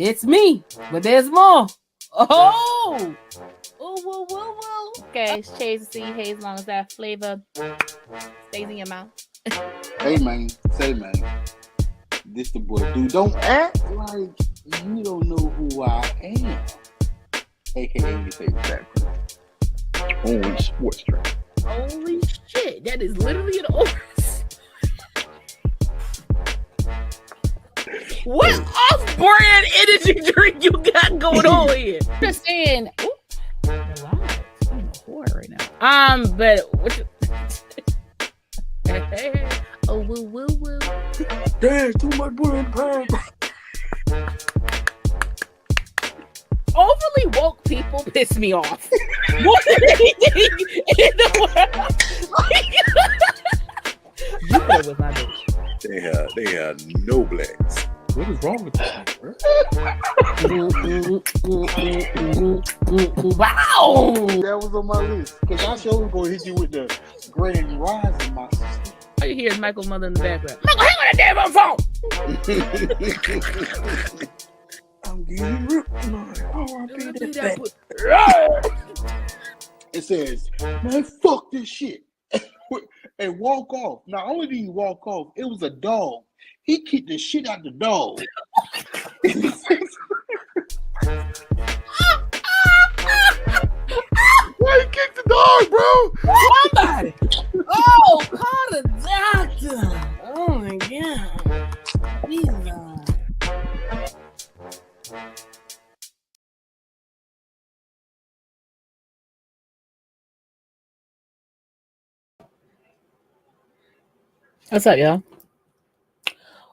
It's me, but there's more. Oh, woo, woo, woo. Okay, it's Chase to see hey, as long as that flavor stays in your mouth. Hey man, say man, this the boy. Dude, don't act like you don't know who I am. AKA your favorite rapper. Only sports track. Holy shit, that is literally an over. What off-brand energy drink you got going on here? Just saying. Relax. I'm a whore right now. But what? Oh, woo, woo, woo. There's too much butter in the pan. Overly woke people piss me off more than anything in the world. You know it was my bitch. They had no blacks. What is wrong with that, bro? Wow! That was on my list. Because I sure was going to hit you with the Grand Rising, my sister. All you hear is Michael's mother in the background. Michael, hang on that damn phone! I'm getting ripped tonight. Oh, it says, man, fuck this shit. And walk off. Not only did he walk off, it was a dog. He kicked the shit out the dog. Why you kicked the dog, bro? Somebody! Oh, call the doctor! Oh my god. What's up, y'all?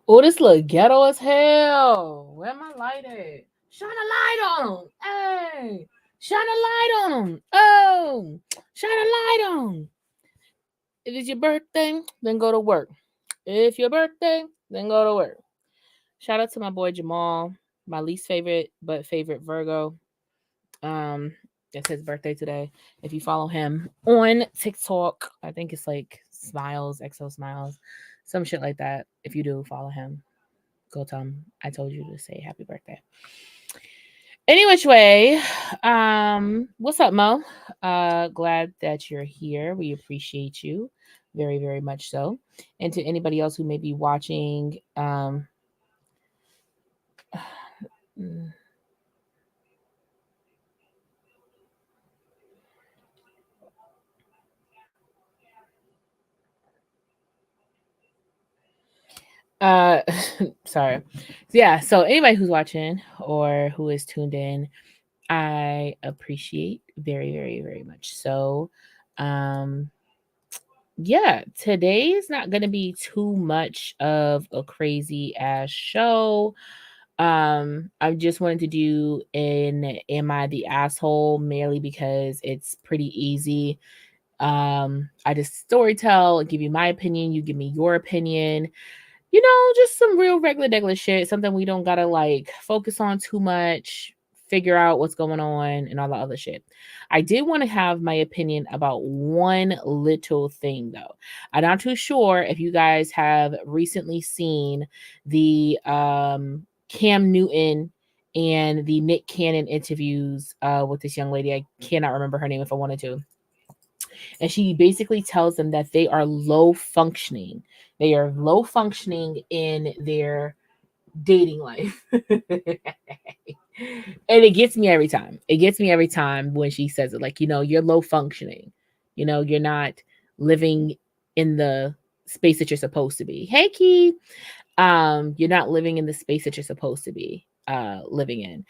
Oh, this look ghetto as hell. Where my light at? Shine a light on him. Hey, shine a light on him. Oh, shine a light on him. If it's your birthday, then go to work. If your birthday, then go to work. Shout out to my boy Jamal, my least favorite but favorite Virgo. It's his birthday today. If you follow him on TikTok, I think it's like Smiles, XO Smiles, some shit like that. If you do follow him, go tell him I told you to say happy birthday. Any which way, what's up, Mo? Glad that you're here. We appreciate you very, very much so. And to anybody else who may be watching, sorry. Yeah, so anybody who's watching or who is tuned in, I appreciate very, very, very much so. Yeah, today is not going to be too much of a crazy ass show. I just wanted to do an Am I the Asshole merely because it's pretty easy. I just storytell, give you my opinion, you give me your opinion. You know, just some real regular shit, something we don't gotta like focus on too much, figure out what's going on and all the other shit. I did want to have my opinion about one little thing though. I'm not too sure if you guys have recently seen the Cam Newton and the Nick Cannon interviews with this young lady. I cannot remember her name if I wanted to. And she basically tells them that they are low functioning. They are low functioning in their dating life. And it gets me every time. It gets me every time when she says it. Like, you know, you're low functioning. You know, you're not living in the space that you're supposed to be. Hey, Key. You're not living in the space that you're supposed to be living in.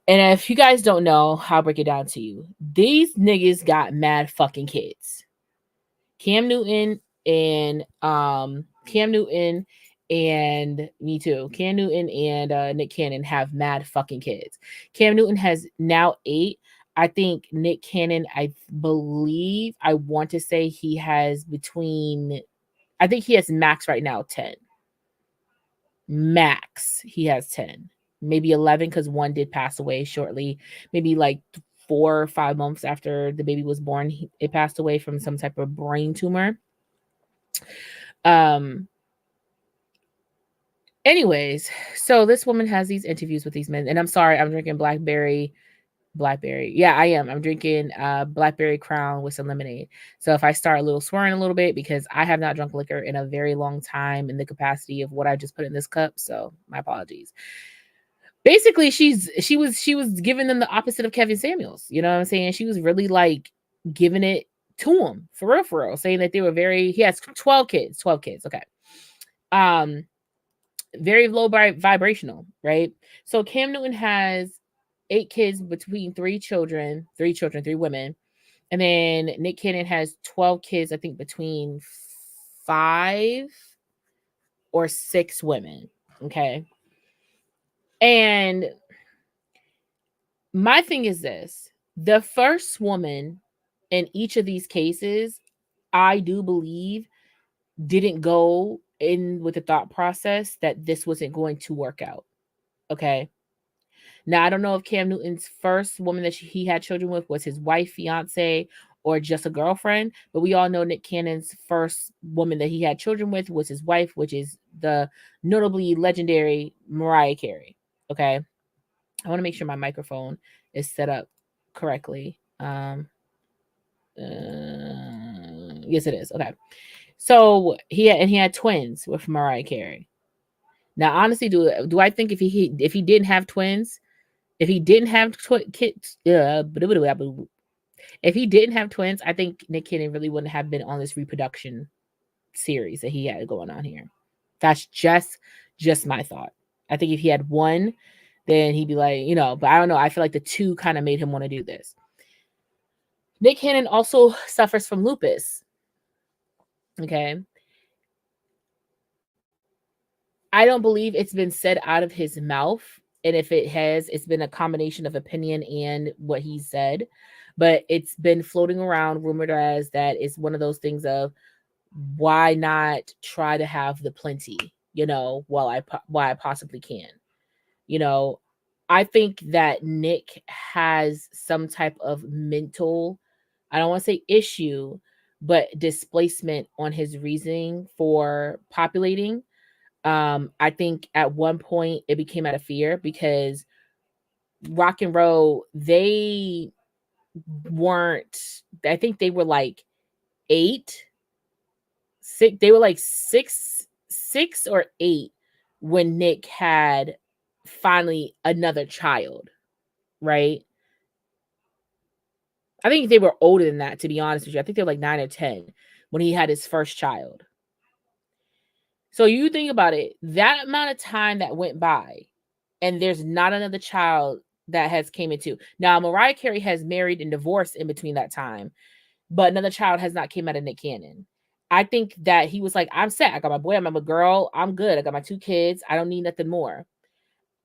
And if you guys don't know, I'll break it down to you. These niggas got mad fucking kids. Cam Newton and me too. Cam Newton and Nick Cannon have mad fucking kids. Cam Newton has now 8. I think Nick Cannon, I believe, I want to say he has I think he has max right now 10. Max, he has 10. Maybe 11 because one did pass away shortly, maybe like 4 or 5 months after the baby was born. It passed away from some type of brain tumor. And Anyways, so this woman has these interviews with these men, and I'm sorry, I'm drinking Blackberry. Yeah, I am. I'm drinking Blackberry Crown with some lemonade. So if I start a little swearing a little bit, because I have not drunk liquor in a very long time in the capacity of what I just put in this cup, so my apologies. Basically, she was giving them the opposite of Kevin Samuels. You know what I'm saying? She was really like giving it to him for real, saying that they were he has 12 kids, okay. Very low vibrational, right? So Cam Newton has 8 kids between 3 women. And then Nick Cannon has 12 kids, I think, between 5 or 6 women. Okay. And my thing is this: the first woman in each of these cases, I do believe, didn't go in with the thought process that this wasn't going to work out. Okay. Now, I don't know if Cam Newton's first woman that he had children with was his wife, fiance, or just a girlfriend, but we all know Nick Cannon's first woman that he had children with was his wife, which is the notably legendary Mariah Carey. Okay. I want to make sure my microphone is set up correctly. Yes, it is. Okay. So he had twins with Mariah Carey. Now, honestly, do I think if he didn't have twins, if he didn't have kids, if he didn't have twins, I think Nick Cannon really wouldn't have been on this reproduction series that he had going on here. That's just my thought. I think if he had one, then he'd be like, but I don't know. I feel like the 2 kind of made him want to do this. Nick Cannon also suffers from lupus. Okay. I don't believe it's been said out of his mouth. And if it has, it's been a combination of opinion and what he said. But it's been floating around, rumored as that it's one of those things of why not try to have the plenty, while I possibly can. I think that Nick has some type of mental, I don't want to say issue, but displacement on his reasoning for populating. I think at one point it became out of fear because Rock and Roll, they weren't, I think they were like 6, they were like 6 or 8 when Nick had finally another child, right? I think they were older than that, to be honest with you. I think they were like 9 or 10 when he had his first child. So you think about it, that amount of time that went by, and there's not another child that has came into. Now, Mariah Carey has married and divorced in between that time, but another child has not came out of Nick Cannon. I think that he was like, I'm set. I got my boy, I'm a girl. I'm good. I got my 2 kids. I don't need nothing more.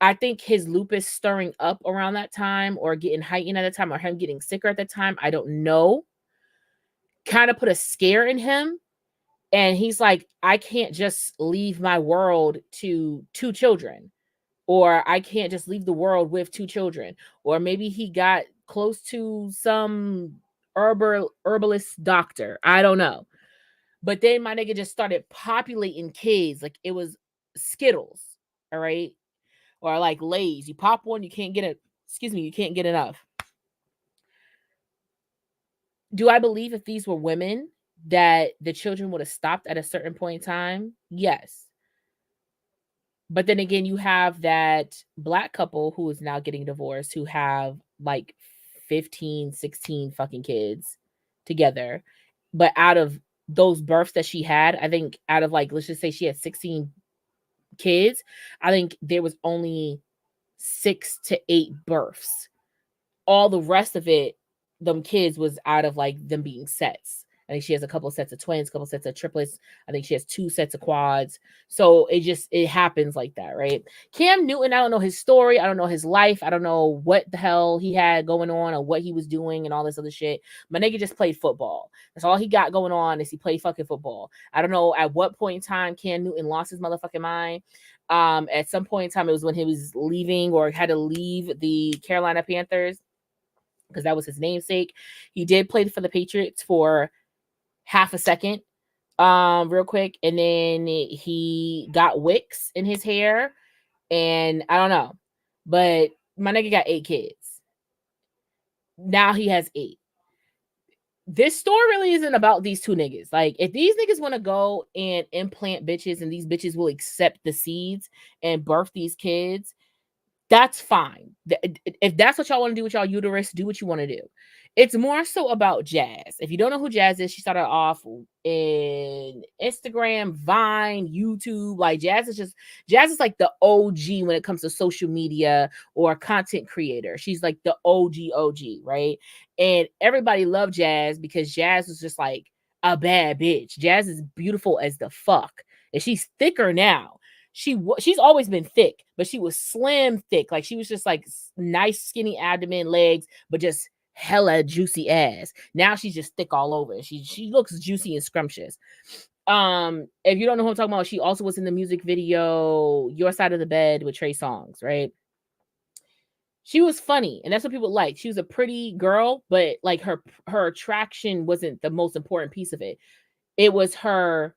I think his lupus stirring up around that time or getting heightened at the time or him getting sicker at the time, I don't know, kind of put a scare in him. And he's like, I can't just leave my world to 2 children, or I can't just leave the world with 2 children. Or maybe he got close to some herbalist doctor. I don't know. But then my nigga just started populating kids like it was Skittles. All right. Or like Lay's. You pop one, you can't get it. You can't get enough. Do I believe if these were women that the children would have stopped at a certain point in time? Yes. But then again, you have that Black couple who is now getting divorced, who have like 15, 16 fucking kids together. But out of those births that she had, I think out of like, let's just say she had 16 kids, I think there was only 6 to 8 births. All the rest of it, them kids was out of like them being sets. I think she has a couple of sets of twins, a couple of sets of triplets. I think she has 2 sets of quads. So it happens like that, right? Cam Newton, I don't know his story. I don't know his life. I don't know what the hell he had going on or what he was doing and all this other shit. My nigga just played football. That's all he got going on is he played fucking football. I don't know at what point in time Cam Newton lost his motherfucking mind. At some point in time, it was when he was leaving or had to leave the Carolina Panthers because that was his namesake. He did play for the Patriots for half a second. real quick, and then he got wicks in his hair, and I don't know, but my nigga got 8 kids. Now he has 8. This story really isn't about these 2 niggas. Like, if these niggas want to go and implant bitches and these bitches will accept the seeds and birth these kids, that's fine. If that's what y'all want to do with y'all uterus, do what you want to do. It's more so about Jazz. If you don't know who Jazz is, she started off in Instagram, Vine, YouTube. Like, Jazz is like the OG when it comes to social media or content creator. She's like the OG, right? And everybody loved Jazz because Jazz was just like a bad bitch. Jazz is beautiful as the fuck. And she's thicker now. She's always been thick, but she was slim thick. Like, she was just like nice skinny abdomen, legs, but just hella juicy ass. Now she's just thick all over. She looks juicy and scrumptious. If you don't know who I'm talking about, she also was in the music video Your Side of the Bed with Trey Songz, right? She was funny, and that's what people liked. She was a pretty girl, but like her attraction wasn't the most important piece of it. It was her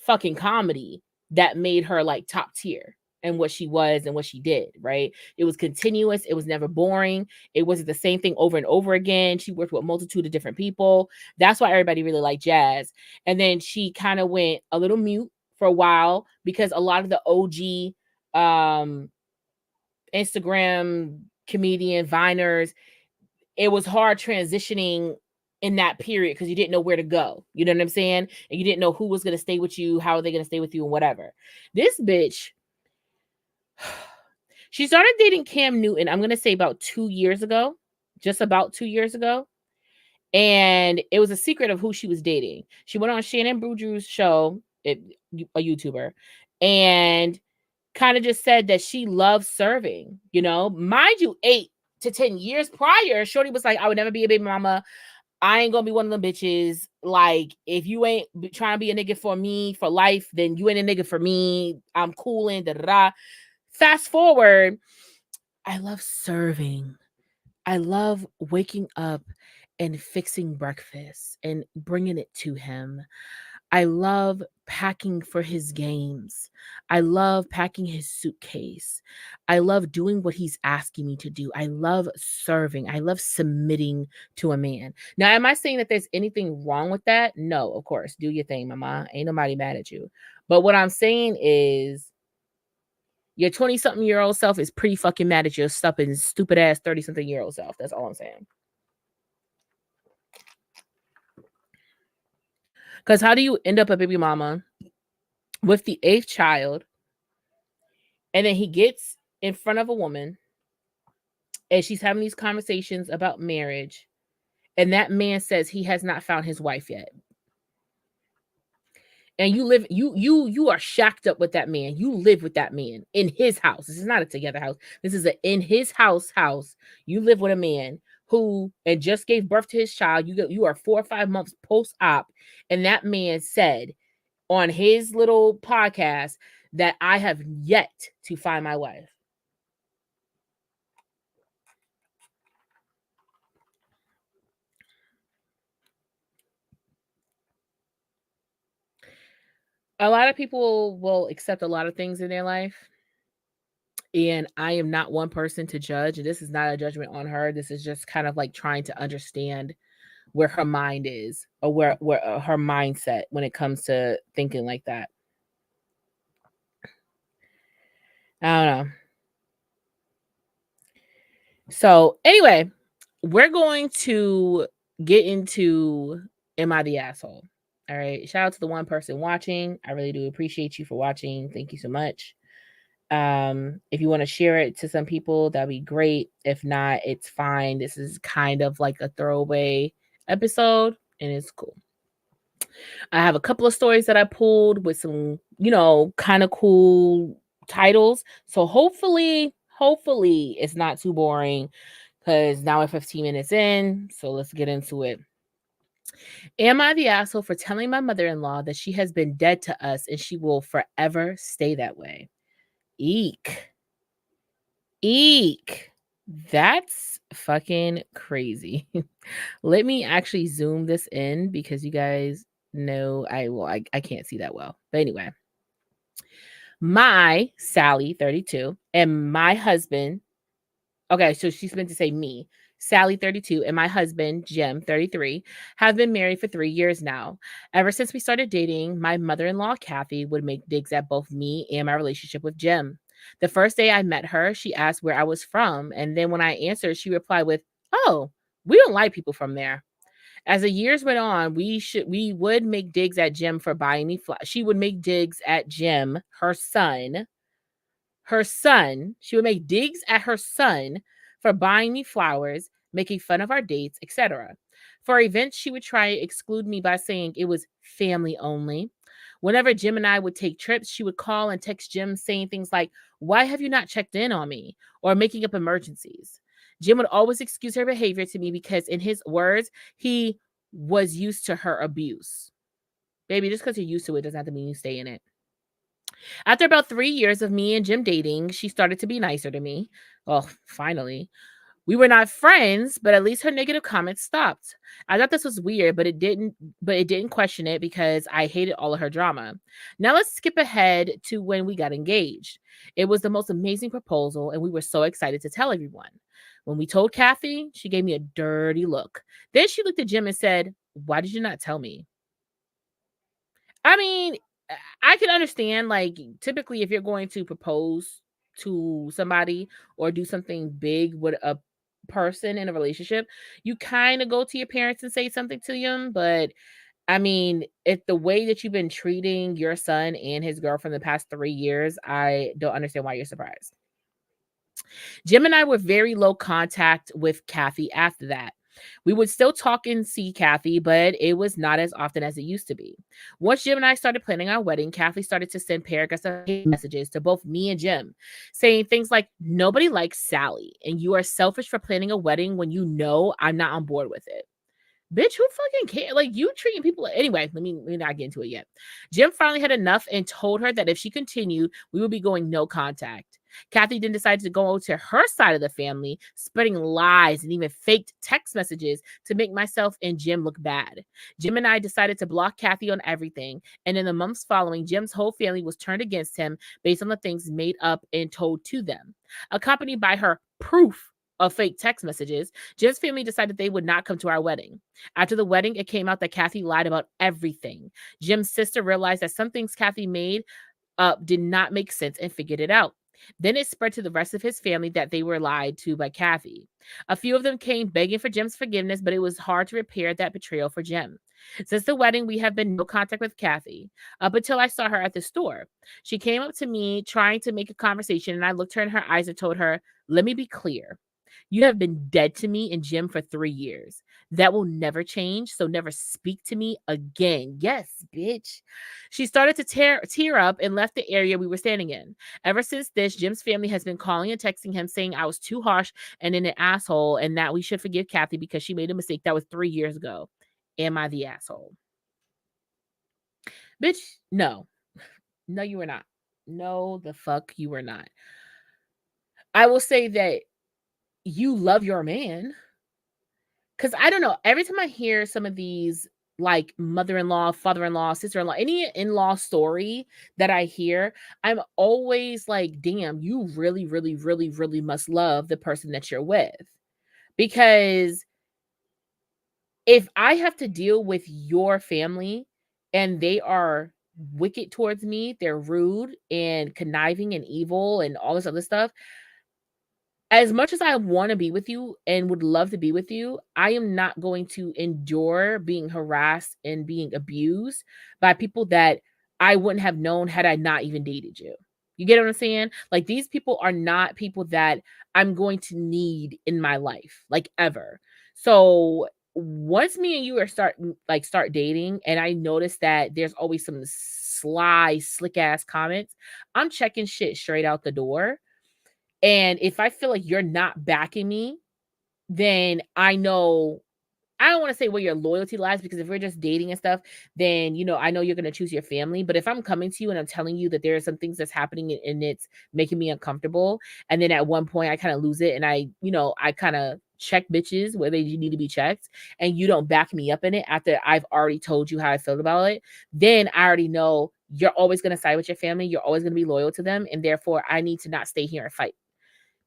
fucking comedy that made her like top tier and what she was and what she did, right? It was continuous. It was never boring. It wasn't the same thing over and over again. She worked with a multitude of different people. That's why everybody really liked Jazz. And then she kind of went a little mute for a while because a lot of the OG Instagram comedian Viners, it was hard transitioning in that period because you didn't know where to go. You know what I'm saying? And you didn't know who was going to stay with you, how are they going to stay with you, and whatever. This bitch, she started dating Cam Newton, I'm going to say about 2 years ago, just about 2 years ago. And it was a secret of who she was dating. She went on Shannon Boudreaux's show, a YouTuber, and kind of just said that she loves serving, you know, mind you, 8 to 10 years prior, shorty was like, I would never be a baby mama. I ain't gonna be one of them bitches. Like, if you ain't trying to be a nigga for me for life, then you ain't a nigga for me. I'm cooling, da da da. Fast forward, I love serving. I love waking up and fixing breakfast and bringing it to him. I love packing for his games. I love packing his suitcase. I love doing what he's asking me to do. I love serving. I love submitting to a man. Now, am I saying that there's anything wrong with that? No, of course. Do your thing, mama. Ain't nobody mad at you. But what I'm saying is your 20-something-year-old self is pretty fucking mad at your stupid ass 30-something-year-old self. That's all I'm saying. Because how do you end up a baby mama with the 8th child, and then he gets in front of a woman, and she's having these conversations about marriage, and that man says he has not found his wife yet. And you are shacked up with that man. You live with that man in his house. This is not a together house. This is in his house. You live with a man who and just gave birth to his child. You are 4 or 5 months post-op, and that man said on his little podcast that I have yet to find my wife. A lot of people will accept a lot of things in their life, and I am not one person to judge. And this is not a judgment on her. This is just kind of like trying to understand where her mind is, or where her mindset when it comes to thinking like that. I don't know. So anyway, we're going to get into Am I the Asshole? All right. Shout out to the one person watching. I really do appreciate you for watching. Thank you so much. If you want to share it to some people, that'd be great. If not, it's fine. This is kind of like a throwaway episode, and it's cool. I have a couple of stories that I pulled with some, kind of cool titles. So hopefully it's not too boring, because now we're 15 minutes in. So let's get into it. Am I the asshole for telling my mother-in-law that she has been dead to us and she will forever stay that way? Eek. That's fucking crazy. Let me actually zoom this in because you guys No, I can't see that well. But anyway, my Sally, 32, and my husband. Okay, so she's meant to say me, Sally, 32, and my husband, Jim, 33, have been married for 3 years now. Ever since we started dating, my mother in law, Kathy, would make digs at both me and my relationship with Jim. The first day I met her, she asked where I was from. And then when I answered, she replied with, "Oh, we don't like people from there." As the years went on, we would make digs at Jim for buying me flowers. She would make digs at Jim, her son. She would make digs at her son for buying me flowers, making fun of our dates, etc. For events, she would try to exclude me by saying it was family only. Whenever Jim and I would take trips, she would call and text Jim saying things like, "Why have you not checked in on me?" or making up emergencies. Jim would always excuse her behavior to me because, in his words, he was used to her abuse. Baby, just because you're used to it doesn't have to mean you stay in it. After about 3 years of me and Jim dating, she started to be nicer to me. Well, finally. We were not friends, but at least her negative comments stopped. I thought this was weird, but it didn't question it because I hated all of her drama. Now let's skip ahead to when we got engaged. It was the most amazing proposal, and we were so excited to tell everyone. When we told Kathy, she gave me a dirty look. Then she looked at Jim and said, "Why did you not tell me?" I mean, I can understand, like, typically, if you're going to propose to somebody or do something big with a person in a relationship, you kind of go to your parents and say something to them. But I mean, if the way that you've been treating your son and his girlfriend the past 3 years, I don't understand why you're surprised. Jim and I were very low contact with Kathy after that. We would still talk and see Kathy, but it was not as often as it used to be. Once Jim and I started planning our wedding, Kathy started to send paragraphs of hate messages to both me and Jim, saying things like, "Nobody likes Sally, and you are selfish for planning a wedding when you know I'm not on board with it." Bitch, who fucking care? Like, you treating people anyway. Let me not get into it yet. Jim finally had enough and told her that if she continued, we would be going no contact. Kathy then decided to go to her side of the family, spreading lies and even faked text messages to make myself and Jim look bad. Jim and I decided to block Kathy on everything, and in the months following, Jim's whole family was turned against him based on the things made up and told to them. Accompanied by her proof of fake text messages, Jim's family decided they would not come to our wedding. After the wedding, it came out that Kathy lied about everything. Jim's sister realized that some things Kathy made up did not make sense and figured it out. Then it spread to the rest of his family that they were lied to by Kathy. A few of them came begging for Jim's forgiveness, but it was hard to repair that betrayal for Jim. Since the wedding, we have been no contact with Kathy up until I saw her at the store. She came up to me trying to make a conversation, and I looked her in her eyes and told her, "Let me be clear. You have been dead to me and Jim for 3 years. That will never change. So never speak to me again." Yes, bitch. She started to tear up and left the area we were standing in. Ever since this, Jim's family has been calling and texting him saying I was too harsh and an asshole and that we should forgive Kathy because she made a mistake. That was 3 years ago. Am I the asshole? Bitch, no. No, you were not. No, the fuck you were not. I will say that you love your man. Because I don't know, every time I hear some of these, like, mother-in-law, father-in-law, sister-in-law, any in-law story that I hear, I'm always like, damn, you really, really, really, really must love the person that you're with. Because if I have to deal with your family and they are wicked towards me, they're rude and conniving and evil and all this other stuff, as much as I want to be with you and would love to be with you, I am not going to endure being harassed and being abused by people that I wouldn't have known had I not even dated you. You get what I'm saying? Like, these people are not people that I'm going to need in my life, like, ever. So once me and you start dating, and I notice that there's always some sly, slick ass comments, I'm checking shit straight out the door. And if I feel like you're not backing me, then I know I don't want to say where your loyalty lies, because if we're just dating and stuff, then I know you're going to choose your family. But if I'm coming to you and I'm telling you that there are some things that's happening and it's making me uncomfortable, and then at one point I kind of lose it and I kind of check bitches where they need to be checked, and you don't back me up in it after I've already told you how I feel about it, then I already know you're always going to side with your family. You're always going to be loyal to them. And therefore, I need to not stay here and fight,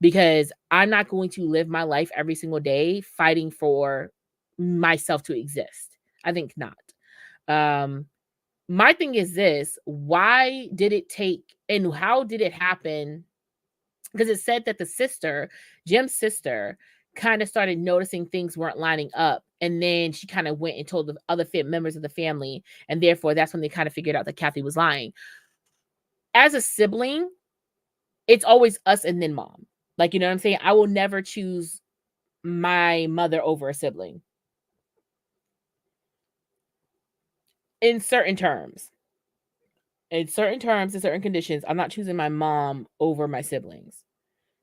because I'm not going to live my life every single day fighting for myself to exist. I think not. My thing is this: why did it take, and how did it happen? Because it said that the sister, Jim's sister, kind of started noticing things weren't lining up. And then she kind of went and told the other members of the family. And therefore, that's when they kind of figured out that Kathy was lying. As a sibling, it's always us and then mom. Like, you know what I'm saying? I will never choose my mother over a sibling. In certain terms. In certain conditions, I'm not choosing my mom over my siblings,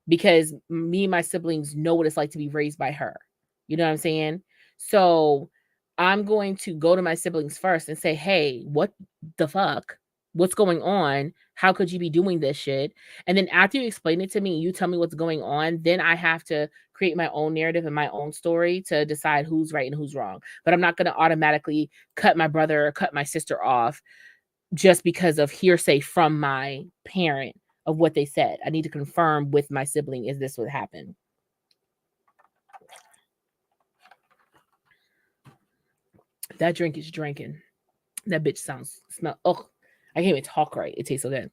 because me and my siblings know what it's like to be raised by her. You know what I'm saying? So I'm going to go to my siblings first and say, hey, what the fuck? What's going on? How could you be doing this shit? And then after you explain it to me, you tell me what's going on, then I have to create my own narrative and my own story to decide who's right and who's wrong. But I'm not going to automatically cut my brother or cut my sister off just because of hearsay from my parent of what they said. I need to confirm with my sibling, is this what happened? That drink is drinking. That bitch smell. Oh, I can't even talk right. It tastes so good.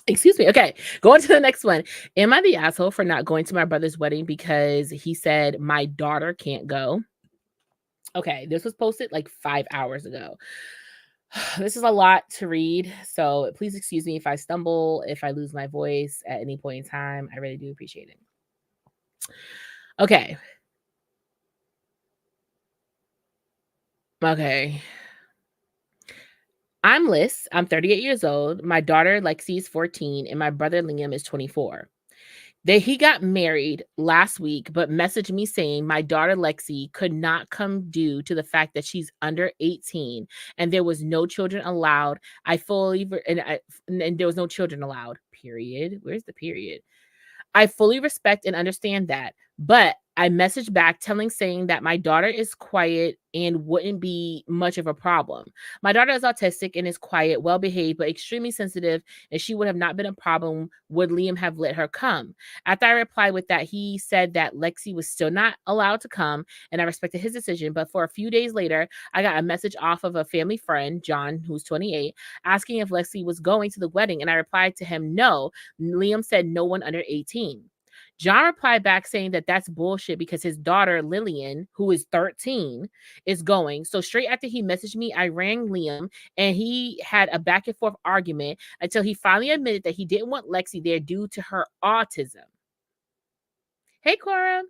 Excuse me. Okay, going to the next one. Am I the asshole for not going to my brother's wedding because he said my daughter can't go? Okay, this was posted like 5 hours ago. This is a lot to read, so please excuse me if I stumble, if I lose my voice at any point in time. I really do appreciate it. Okay. I'm Liz. I'm 38 years old. My daughter Lexi is 14, and my brother Liam is 24. He got married last week, but messaged me saying my daughter Lexi could not come due to the fact that she's under 18 and there was no children allowed. And there was no children allowed. Period. Where's the period? I fully respect and understand that, but I messaged back saying that my daughter is quiet and wouldn't be much of a problem. My daughter is autistic and is quiet, well-behaved, but extremely sensitive, and she would have not been a problem would Liam have let her come. After I replied with that, he said that Lexi was still not allowed to come, and I respected his decision, but for a few days later, I got a message off of a family friend, John, who's 28, asking if Lexi was going to the wedding, and I replied to him, no. Liam said no one under 18. John replied back saying that that's bullshit because his daughter, Lillian, who is 13, is going. So straight after he messaged me, I rang Liam and he had a back and forth argument until he finally admitted that he didn't want Lexi there due to her autism. Hey, Cora.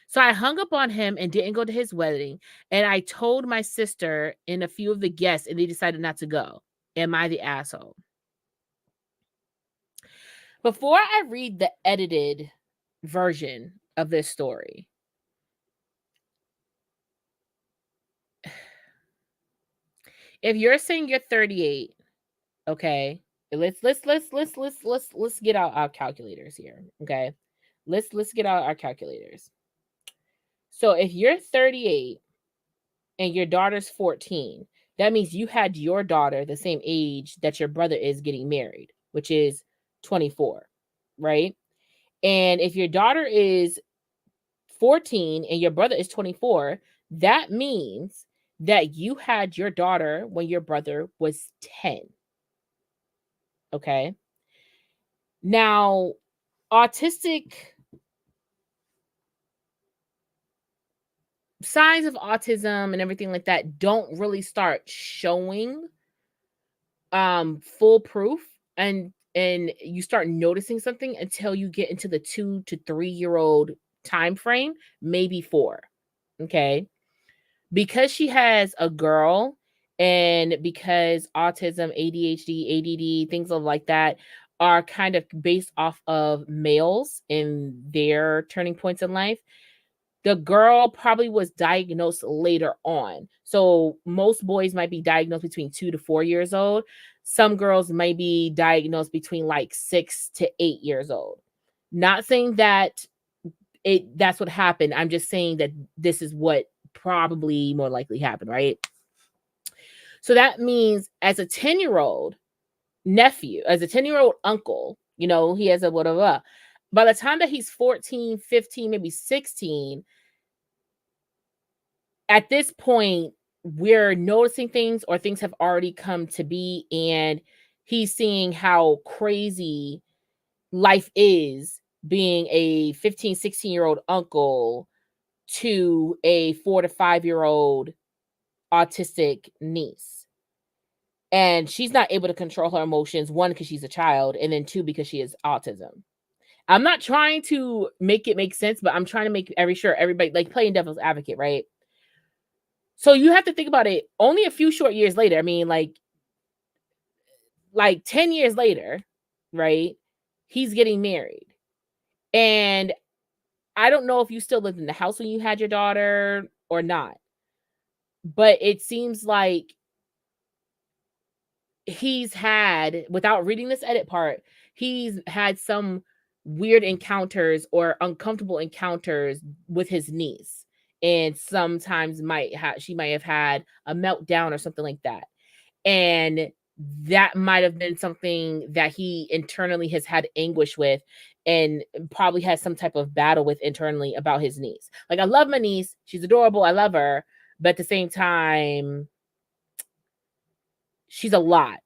So I hung up on him and didn't go to his wedding. And I told my sister and a few of the guests and they decided not to go. Am I the asshole? Before I read the edited version of this story, if you're saying you're 38, okay, let's get out our calculators here, okay? Let's get out our calculators. So if you're 38 and your daughter's 14, that means you had your daughter the same age that your brother is getting married, which is 24, right? And if your daughter is 14 and your brother is 24, that means that you had your daughter when your brother was 10. Okay. Now, signs of autism and everything like that don't really start showing full proof and you start noticing something until you get into the 2 to 3 year old time frame, maybe 4. Okay. Because she has a girl and because autism, ADHD, ADD, things like that are kind of based off of males in their turning points in life, the girl probably was diagnosed later on. So most boys might be diagnosed between 2 to 4 years old. Some girls might be diagnosed between like 6 to 8 years old. Not saying that that's what happened. I'm just saying that this is what probably more likely happened, right? So that means as a 10-year-old nephew, as a 10-year-old uncle, he has a whatever. By the time that he's 14, 15, maybe 16, at this point, we're noticing things or things have already come to be, and he's seeing how crazy life is being a 15, 16-year-old uncle to a 4 to 5-year-old autistic niece. And she's not able to control her emotions, one, because she's a child, and then two, because she has autism. I'm not trying to make it make sense, but I'm trying to make sure everybody, like, playing devil's advocate, right? So you have to think about it only a few short years later. I mean, like 10 years later, right? He's getting married. And I don't know if you still lived in the house when you had your daughter or not, but it seems like he's had, without reading this edit part, he's had some weird encounters or uncomfortable encounters with his niece. And sometimes she might have had a meltdown or something like that. And that might have been something that he internally has had anguish with and probably has some type of battle with internally about his niece. Like, I love my niece. She's adorable. I love her. But at the same time, she's a lot.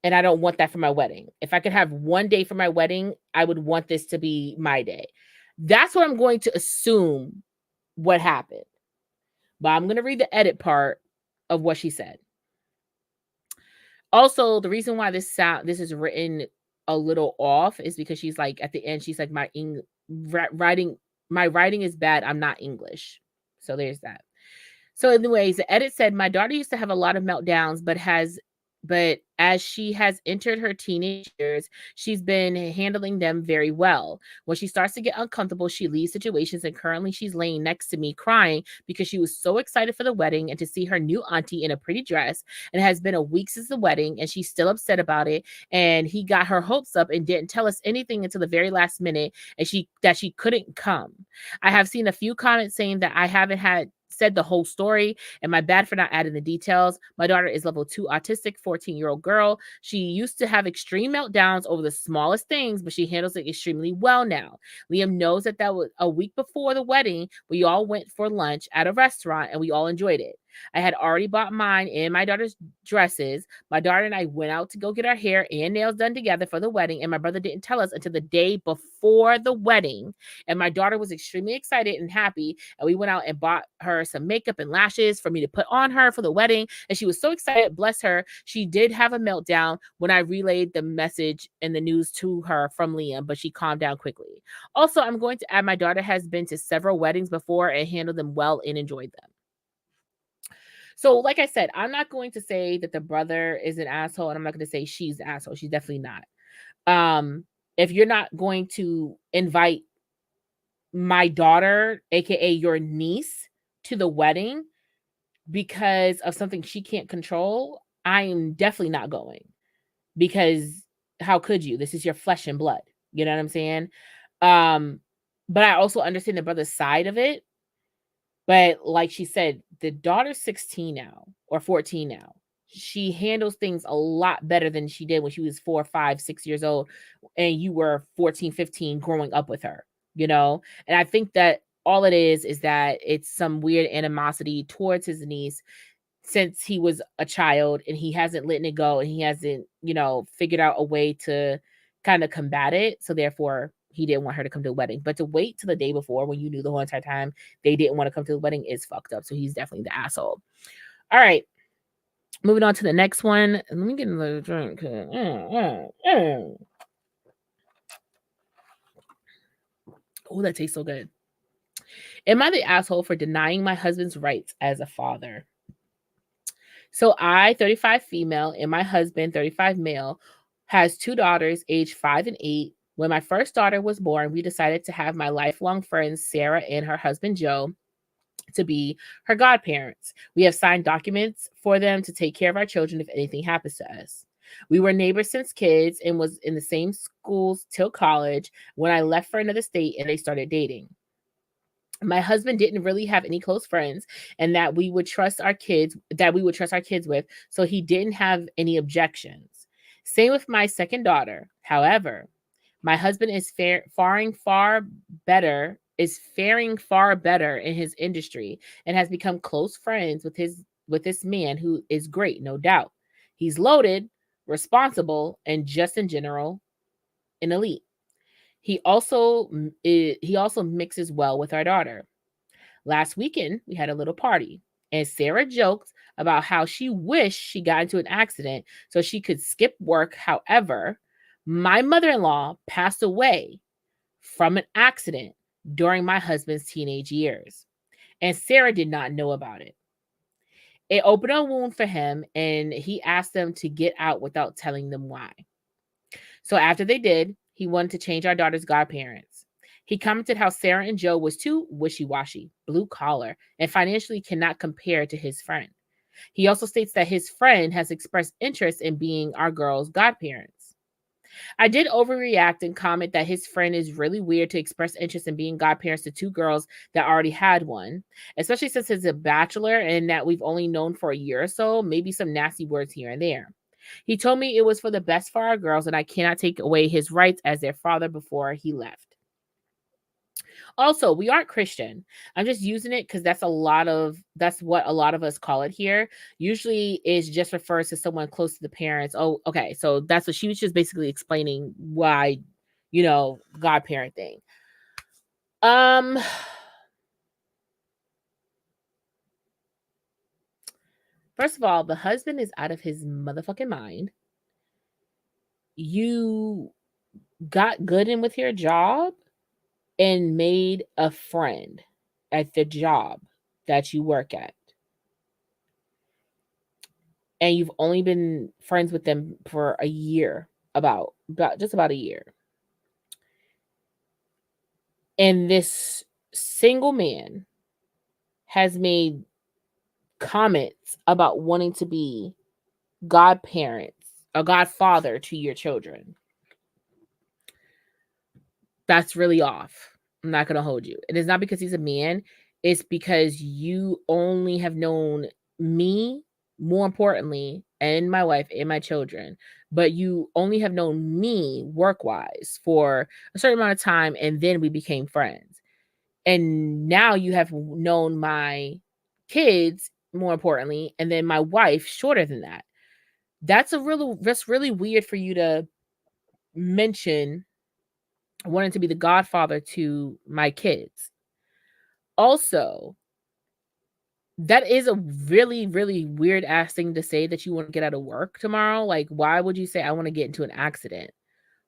And I don't want that for my wedding. If I could have one day for my wedding, I would want this to be my day. That's what I'm going to assume what happened. But I'm going to read the edit part of what she said. Also, the reason why this is written a little off is because she's like, at the end, she's like, my writing is bad. I'm not English. So there's that. So anyways, the edit said, my daughter used to have a lot of meltdowns, but as she has entered her teenage years, she's been handling them very well. When she starts to get uncomfortable, she leaves situations, and currently she's laying next to me crying because she was so excited for the wedding and to see her new auntie in a pretty dress. And it has been a week since the wedding, and she's still upset about it. And he got her hopes up and didn't tell us anything until the very last minute, and she couldn't come. I have seen a few comments saying that I haven't said the whole story, and my bad for not adding the details. My daughter is level 2 autistic, 14-year-old girl. She used to have extreme meltdowns over the smallest things, but she handles it extremely well now. Liam knows that was a week before the wedding. We all went for lunch at a restaurant, and we all enjoyed it. I had already bought mine and my daughter's dresses. My daughter and I went out to go get our hair and nails done together for the wedding, and my brother didn't tell us until the day before the wedding. And my daughter was extremely excited and happy, and we went out and bought her some makeup and lashes for me to put on her for the wedding, and she was so excited. Bless her. She did have a meltdown when I relayed the message and the news to her from Liam, but she calmed down quickly. Also, I'm going to add, my daughter has been to several weddings before and handled them well and enjoyed them. So, like I said, I'm not going to say that the brother is an asshole, and I'm not going to say she's an asshole. She's definitely not. If you're not going to invite my daughter, aka your niece, to the wedding because of something she can't control, I'm definitely not going. Because how could you? This is your flesh and blood. You know what I'm saying? But I also understand the brother's side of it. But like she said, the daughter's 16 now or 14 now. She handles things a lot better than she did when she was 4, 5, 6 years old and you were 14, 15 growing up with her, And I think that all it is that it's some weird animosity towards his niece since he was a child, and he hasn't let it go, and he hasn't, figured out a way to kind of combat it. So therefore, he didn't want her to come to the wedding. But to wait till the day before when you knew the whole entire time they didn't want to come to the wedding is fucked up. So he's definitely the asshole. All right. Moving on to the next one. Let me get another drink. Oh, that tastes so good. Am I the asshole for denying my husband's rights as a father? So I, 35 female, and my husband, 35 male, has 2 daughters aged 5 and 8. When my first daughter was born, we decided to have my lifelong friends, Sarah and her husband, Joe, to be her godparents. We have signed documents for them to take care of our children if anything happens to us. We were neighbors since kids and was in the same schools till college when I left for another state and they started dating. My husband didn't really have any close friends, and that we would trust our kids with, so he didn't have any objections. Same with my second daughter. However, my husband is faring far better in his industry and has become close friends with this man who is great, no doubt. He's loaded, responsible, and just in general an elite. He also mixes well with our daughter. Last weekend, we had a little party, and Sarah joked about how she wished she got into an accident so she could skip work. However, my mother in law passed away from an accident during my husband's teenage years, and Sarah did not know about it. It opened a wound for him, and he asked them to get out without telling them why. So after they did, he wanted to change our daughter's godparents. He commented how Sarah and Joe was too wishy-washy, blue collar, and financially cannot compare to his friend. He also states that his friend has expressed interest in being our girl's godparents. I did overreact and comment that his friend is really weird to express interest in being godparents to two girls that already had one, especially since he's a bachelor and that we've only known for a year or so, maybe some nasty words here and there. He told me it was for the best for our girls and I cannot take away his rights as their father before he left. Also, we aren't Christian. I'm just using it because that's what a lot of us call it here. Usually it just refers to someone close to the parents. Oh, okay. So that's what she was just basically explaining why, godparent thing. First of all, the husband is out of his motherfucking mind. You got good in with your job and made a friend at the job that you work at. And you've only been friends with them for a year, just about a year. And this single man has made comments about wanting to be godparents or godfather to your children. That's really off. I'm not going to hold you. And it's not because he's a man. It's because you only have known me, more importantly, and my wife and my children. But you only have known me work-wise for a certain amount of time, and then we became friends. And now you have known my kids, more importantly, and then my wife shorter than that. That's really weird for you to mention wanting to be the godfather to my kids. Also, that is a really, really weird ass thing to say, that you want to get out of work tomorrow. Like, why would you say, I want to get into an accident?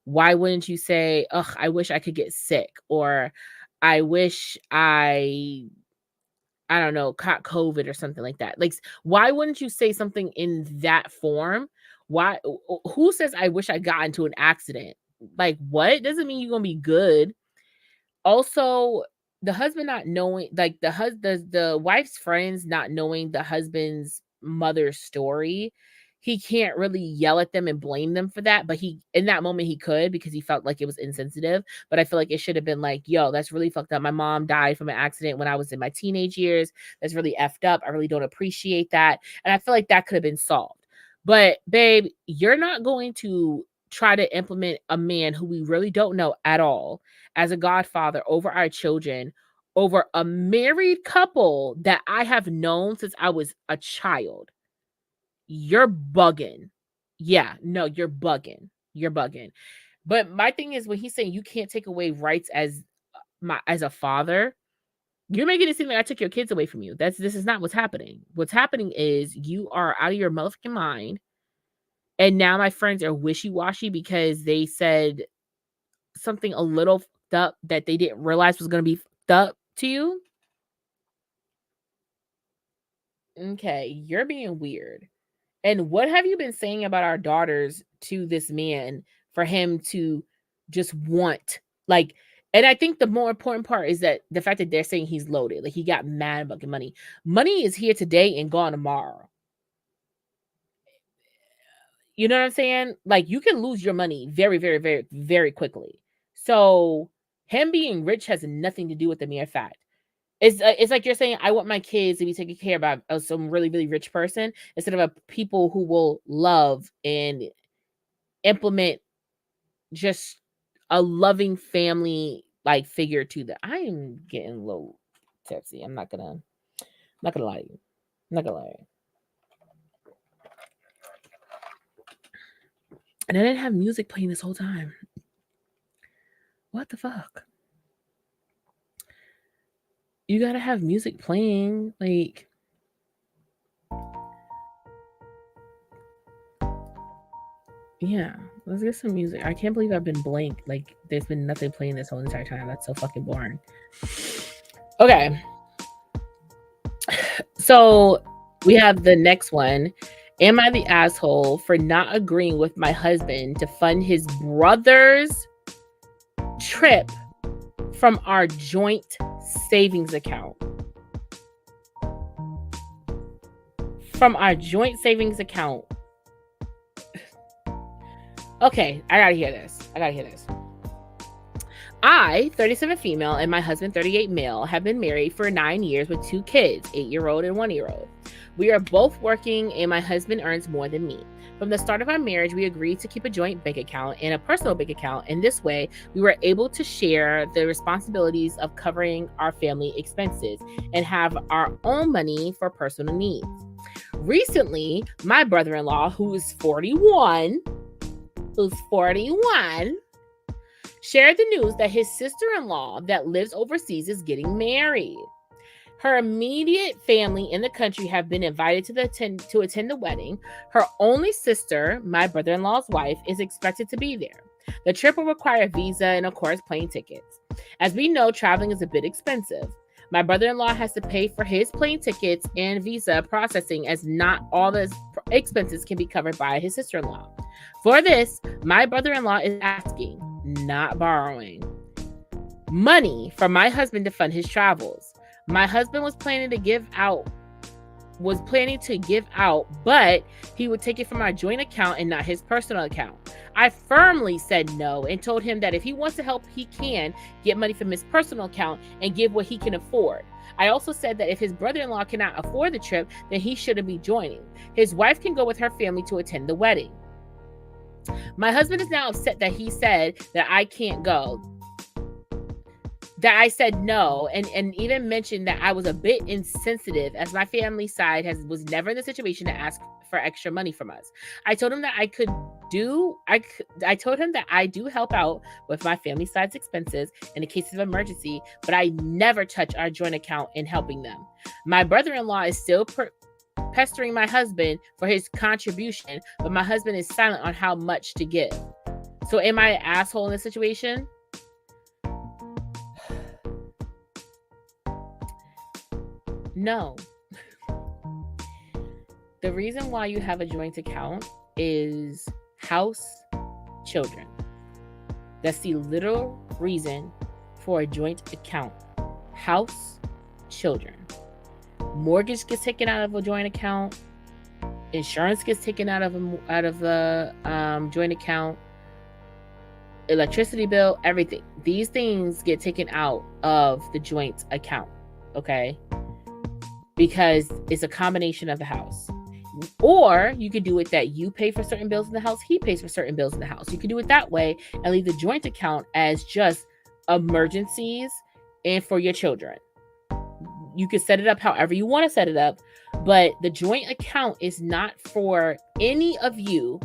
Why wouldn't you say, ugh, I wish I could get sick? Or I wish I don't know, caught COVID or something like that. Like, why wouldn't you say something in that form? Why? Who says, I wish I got into an accident? Like, what? Doesn't mean you're going to be good. Also, the husband not knowing, like the wife's friends not knowing the husband's mother's story, he can't really yell at them and blame them for that. But he, in that moment, he could, because he felt like it was insensitive. But I feel like it should have been like, yo, that's really fucked up. My mom died from an accident when I was in my teenage years. That's really effed up. I really don't appreciate that. And I feel like that could have been solved. But babe, you're not going to try to implement a man who we really don't know at all as a godfather over our children, over a married couple that I have known since I was a child. You're bugging. Yeah, no, you're bugging. You're bugging. But my thing is, when he's saying you can't take away rights as a father, you're making it seem like I took your kids away from you. This is not what's happening. What's happening is you are out of your motherfucking mind. And now my friends are wishy-washy because they said something a little fucked up that they didn't realize was going to be fucked up to you. Okay, you're being weird. And what have you been saying about our daughters to this man for him to just want, like, and I think the more important part is that the fact that they're saying he's loaded, like he got mad about money. Money is here today and gone tomorrow. You know what I'm saying? Like, you can lose your money very, very, very, very quickly. So him being rich has nothing to do with the mere fact. It's like you're saying, I want my kids to be taken care of by some really, really rich person instead of a people who will love and implement just a loving family like figure to them. I am getting a little tipsy. I'm not gonna lie to you. I'm not gonna lie to you. And I didn't have music playing this whole time. What the fuck? You gotta have music playing, like. Yeah, let's get some music. I can't believe I've been blank. Like, there's been nothing playing this whole entire time. That's so fucking boring. Okay. So we have the next one. Am I the asshole for not agreeing with my husband to fund his brother's trip from our joint savings account? From our joint savings account. Okay, I gotta hear this. I, 37 female, and my husband, 38 male, have been married for 9 years with 2 kids, 8-year-old and 1-year-old. We are both working and my husband earns more than me. From the start of our marriage, we agreed to keep a joint bank account and a personal bank account. In this way, we were able to share the responsibilities of covering our family expenses and have our own money for personal needs. Recently, my brother-in-law, who is 41, shared the news that his sister-in-law that lives overseas is getting married. Her immediate family in the country have been invited to attend the wedding. Her only sister, my brother-in-law's wife, is expected to be there. The trip will require a visa and, of course, plane tickets. As we know, traveling is a bit expensive. My brother-in-law has to pay for his plane tickets and visa processing, as not all the expenses can be covered by his sister-in-law. For this, my brother-in-law is asking, not borrowing, money from my husband to fund his travels. My husband was planning to give out, but he would take it from our joint account and not his personal account. I firmly said no and told him that if he wants to help, he can get money from his personal account and give what he can afford. I also said that if his brother-in-law cannot afford the trip, then he shouldn't be joining. His wife can go with her family to attend the wedding. My husband is now upset that he said that I can't go. That I said no, and even mentioned that I was a bit insensitive, as my family side was never in the situation to ask for extra money from us. I told him that I told him that I do help out with my family side's expenses in the case of emergency, but I never touch our joint account in helping them. My brother-in-law is still pestering my husband for his contribution, but my husband is silent on how much to give. So am I an asshole in this situation? No. The reason why you have a joint account is house, children. That's the literal reason for a joint account. House, children. Mortgage gets taken out of a joint account. Insurance gets taken out of the joint account. Electricity bill, everything. These things get taken out of the joint account. Okay? Because it's a combination of the house. Or you could do it that you pay for certain bills in the house, he pays for certain bills in the house. You can do it that way and leave the joint account as just emergencies and for your children. You can set it up however you want to set it up, but the joint account is not for any of you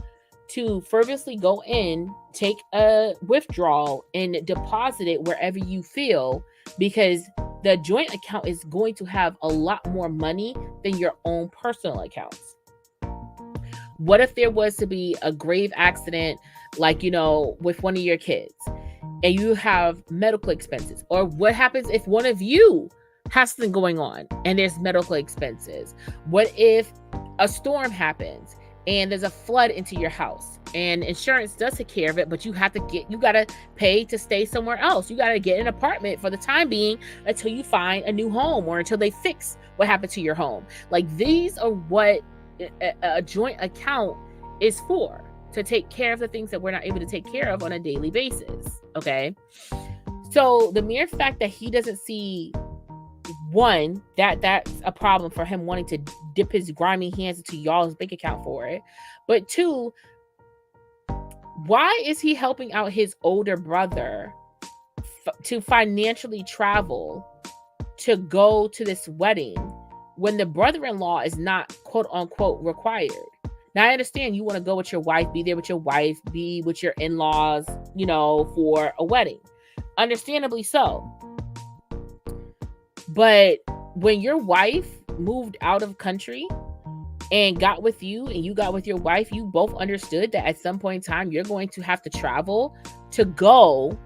to frivolously go in, take a withdrawal, and deposit it wherever you feel, because the joint account is going to have a lot more money than your own personal accounts. What if there was to be a grave accident, like, with one of your kids, and you have medical expenses? Or what happens if one of you has something going on and there's medical expenses? What if a storm happens and there's a flood into your house and insurance does take care of it, but you gotta pay to stay somewhere else. You gotta get an apartment for the time being until you find a new home or until they fix what happened to your home. Like, these are what a joint account is for, to take care of the things that we're not able to take care of on a daily basis. Okay. So the mere fact that he doesn't see one, that's a problem for him wanting to dip his grimy hands into y'all's bank account for it. But two, why is he helping out his older brother to financially travel to go to this wedding when the brother-in-law is not quote unquote required? Now I understand you want to go with your wife, be there with your wife, be with your in-laws, for a wedding. Understandably so. But when your wife moved out of country and got with you and you got with your wife, you both understood that at some point in time, you're going to have to travel to go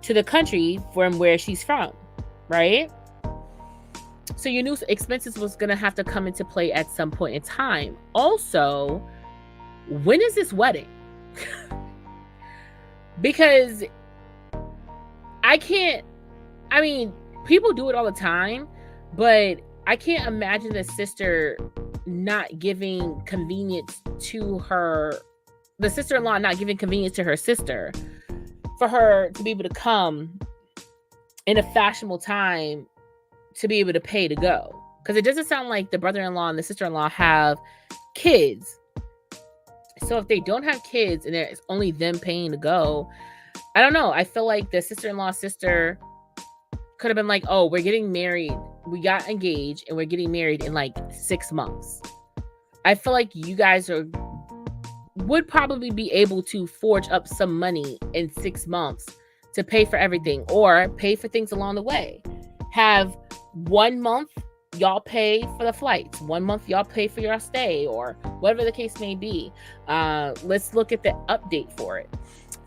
to the country from where she's from, right? So you knew expenses was going to have to come into play at some point in time. Also, when is this wedding? Because people do it all the time, but I can't imagine the sister not giving convenience to the sister-in-law not giving convenience to her sister for her to be able to come in a fashionable time to be able to pay to go. Because it doesn't sound like the brother-in-law and the sister-in-law have kids. So if they don't have kids and it's only them paying to go, I don't know. I feel like the sister-in-law sister could have been like, oh, we're getting married. We got engaged and we're getting married in like 6 months. I feel like you guys would probably be able to forge up some money in 6 months to pay for everything or pay for things along the way. Have 1 month y'all pay for the flights, 1 month y'all pay for your stay, or whatever the case may be. Let's look at the update for it.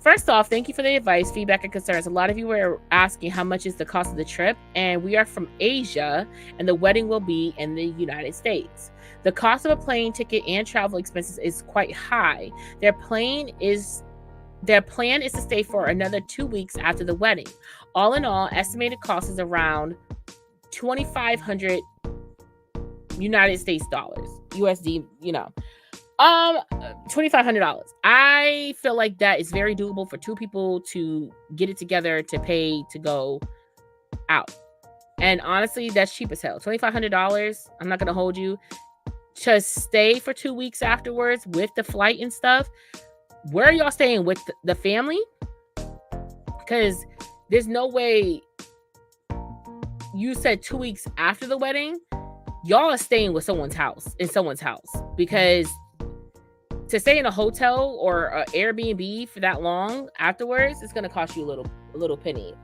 First off, thank you for the advice, feedback, and concerns. A lot of you were asking how much is the cost of the trip, and we are from Asia, and the wedding will be in the United States. The cost of a plane ticket and travel expenses is quite high. Their plan is to stay for another 2 weeks after the wedding. All in all, estimated cost is around $2,500 United States dollars, USD, $2,500. I feel like that is very doable for two people to get it together to pay to go out. And honestly, that's cheap as hell. $2,500, I'm not going to hold you, to stay for 2 weeks afterwards with the flight and stuff. Where are y'all staying with the family? Because there's no way. You said 2 weeks after the wedding, y'all are staying with someone's house, because to stay in a hotel or an Airbnb for that long afterwards, it's going to cost you a little penny.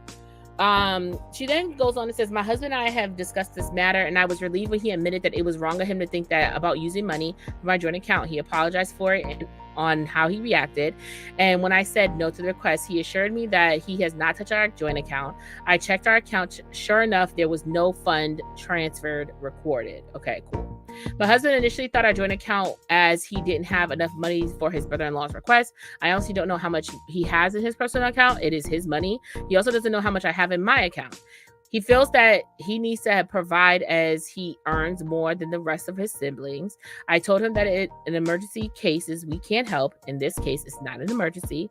She then goes on and says, my husband and I have discussed this matter, and I was relieved when he admitted that it was wrong of him to think that about using money from my joint account. He apologized for it and on how he reacted. And when I said no to the request, he assured me that he has not touched our joint account. I checked our account. Sure enough, there was no fund transferred recorded. Okay, cool. My husband initially thought our joint account as he didn't have enough money for his brother-in-law's request. I honestly don't know how much he has in his personal account. It is his money. He also doesn't know how much I have in my account. He feels that he needs to provide as he earns more than the rest of his siblings. I told him that in emergency cases, we can't help. In this case, it's not an emergency,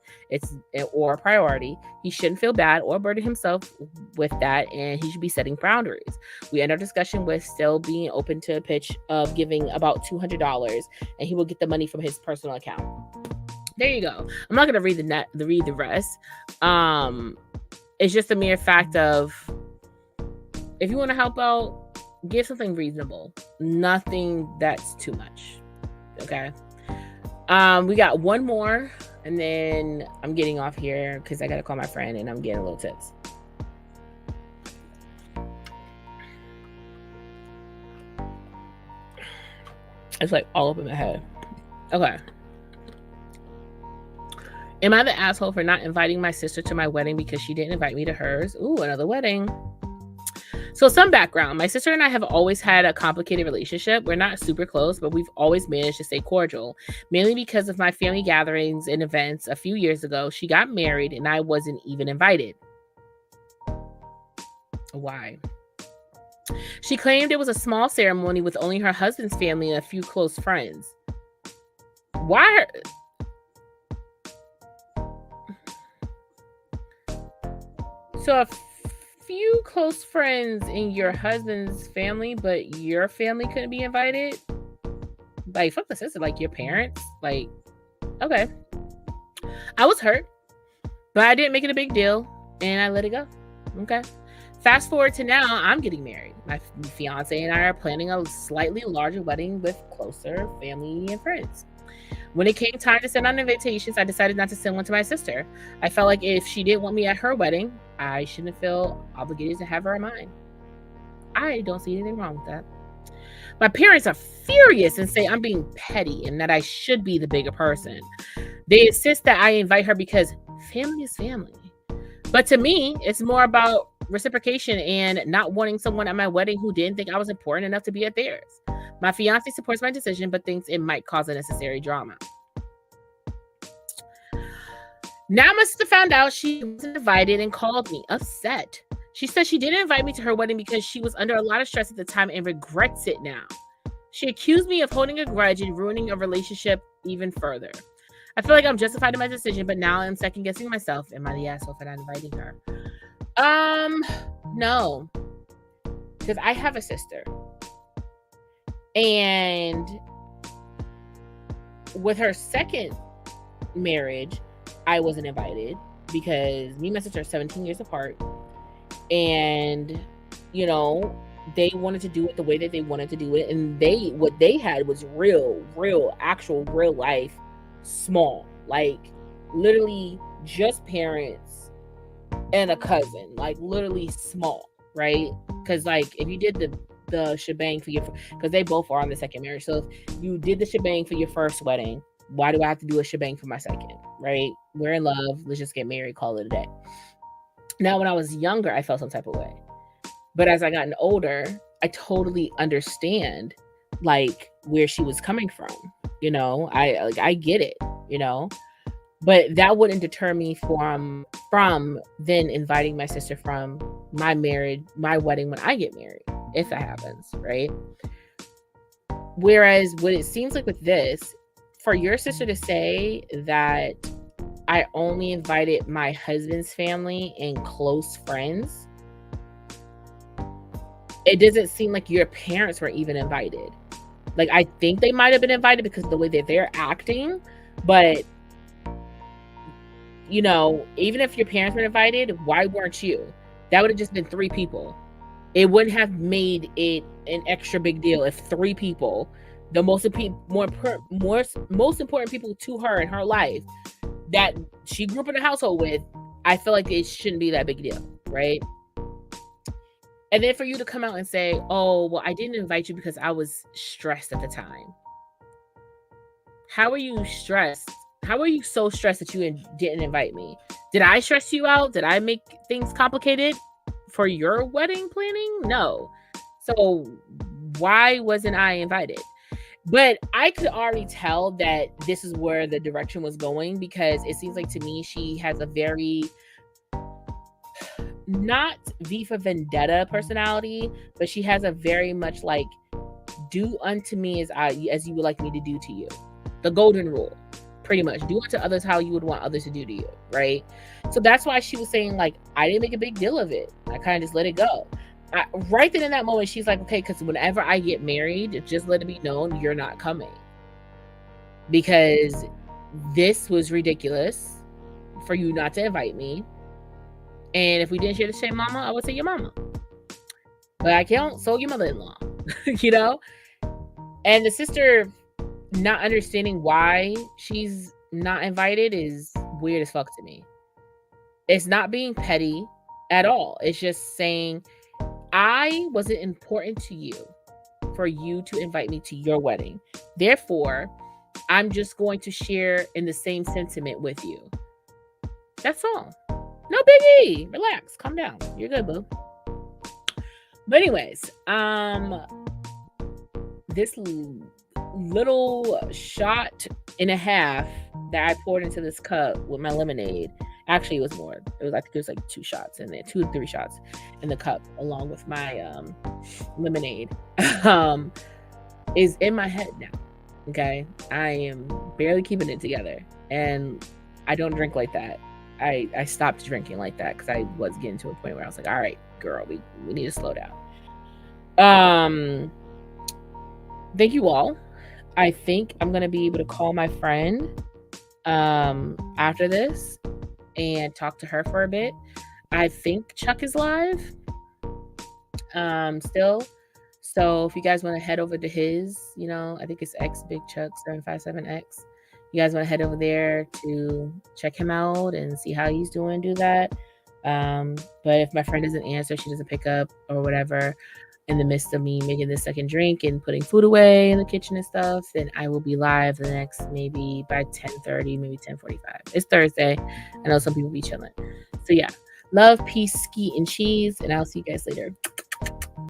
or a priority. He shouldn't feel bad or burden himself with that, and he should be setting boundaries. We end our discussion with still being open to a pitch of giving about $200, and he will get the money from his personal account. There you go. I'm not going to read the rest. It's just a mere fact of, if you want to help out, give something reasonable. Nothing that's too much. Okay. We got one more, and then I'm getting off here because I got to call my friend and I'm getting a little tips. It's like all up in my head. Okay. Am I the asshole for not inviting my sister to my wedding because she didn't invite me to hers? Ooh, another wedding. So some background. My sister and I have always had a complicated relationship. We're not super close, but we've always managed to stay cordial, mainly because of my family gatherings and events. A few years ago, she got married and I wasn't even invited. Why? She claimed it was a small ceremony with only her husband's family and a few close friends. Why? So few close friends in your husband's family, but your family couldn't be invited. Like, fuck the sister, like your parents. Like, okay. I was hurt, but I didn't make it a big deal and I let it go. Okay. Fast forward to now, I'm getting married. My fiance and I are planning a slightly larger wedding with closer family and friends. When it came time to send out invitations, I decided not to send one to my sister. I felt like if she didn't want me at her wedding, I shouldn't feel obligated to have her at mine. I don't see anything wrong with that. My parents are furious and say I'm being petty and that I should be the bigger person. They insist that I invite her because family is family. But to me, it's more about reciprocation and not wanting someone at my wedding who didn't think I was important enough to be at theirs. My fiance supports my decision, but thinks it might cause unnecessary drama. Now my sister found out she wasn't invited and called me upset. She said she didn't invite me to her wedding because she was under a lot of stress at the time and regrets it now. She accused me of holding a grudge and ruining a relationship even further. I feel like I'm justified in my decision, but now I'm second guessing myself. Am I the asshole for not inviting her? No. Because I have a sister. And with her second marriage, I wasn't invited because me and my sister are 17 years apart. And, you know, they wanted to do it the way that they wanted to do it. And what they had was actual real life, small, like literally just parents and a cousin, like literally small, right? Because like if you did the shebang for because they both are on the second marriage. So if you did the shebang for your first wedding, why do I have to do a shebang for my second, right? We're in love. Let's just get married, call it a day. Now, when I was younger, I felt some type of way. But as I gotten older, I totally understand like where she was coming from. You know, I get it, you know, but that wouldn't deter me from then inviting my sister from my wedding when I get married, if that happens, right? Whereas what it seems like with this, for your sister to say that I only invited my husband's family and close friends, it doesn't seem like your parents were even invited. Like, I think they might have been invited because of the way that they're acting, but, you know, even if your parents were invited, why weren't you? That would have just been 3 people. It wouldn't have made it an extra big deal if 3 people, the most important people to her in her life that she grew up in a household with, I feel like it shouldn't be that big deal, right? And then for you to come out and say, oh, well, I didn't invite you because I was stressed at the time. How are you stressed? How are you so stressed that you didn't invite me? Did I stress you out? Did I make things complicated for your wedding planning? No. So why wasn't I invited? But I could already tell that this is where the direction was going because it seems like to me she has a very not V for Vendetta personality, but she has a very much like do unto me as you would like me to do to you. The golden rule, pretty much. Do unto others how you would want others to do to you, right? So that's why she was saying like, I didn't make a big deal of it. I kind of just let it go. Right then in that moment, she's like, okay, because whenever I get married, just let it be known you're not coming. Because this was ridiculous for you not to invite me. And if we didn't share the same mama, I would say your mama. But I can't, so your mother-in-law, you know? And the sister not understanding why she's not invited is weird as fuck to me. It's not being petty at all. It's just saying, I wasn't important to you for you to invite me to your wedding. Therefore, I'm just going to share in the same sentiment with you. That's all. No biggie. Relax. Calm down. You're good, boo. But anyways, this little shot and a half that I poured into this cup with my lemonade, actually it was more. I think it was like 2 shots in there, 2 or 3 shots in the cup along with my lemonade, is in my head now. Okay. I am barely keeping it together and I don't drink like that. I stopped drinking like that because I was getting to a point where I was like, all right, girl, we need to slow down. Thank you all. I think I'm gonna be able to call my friend after this and talk to her for a bit. I think Chuck is live still. So if you guys want to head over to his, I think it's X Big Chuck 757X. You guys want to head over there to check him out and see how he's doing, do that. But if my friend doesn't answer, she doesn't pick up or whatever, in the midst of me making the second drink and putting food away in the kitchen and stuff, then I will be live the next, maybe by 10:30, maybe 10:45. It's Thursday. I know some people be chilling. So yeah, love, peace, skeet, and cheese, and I'll see you guys later.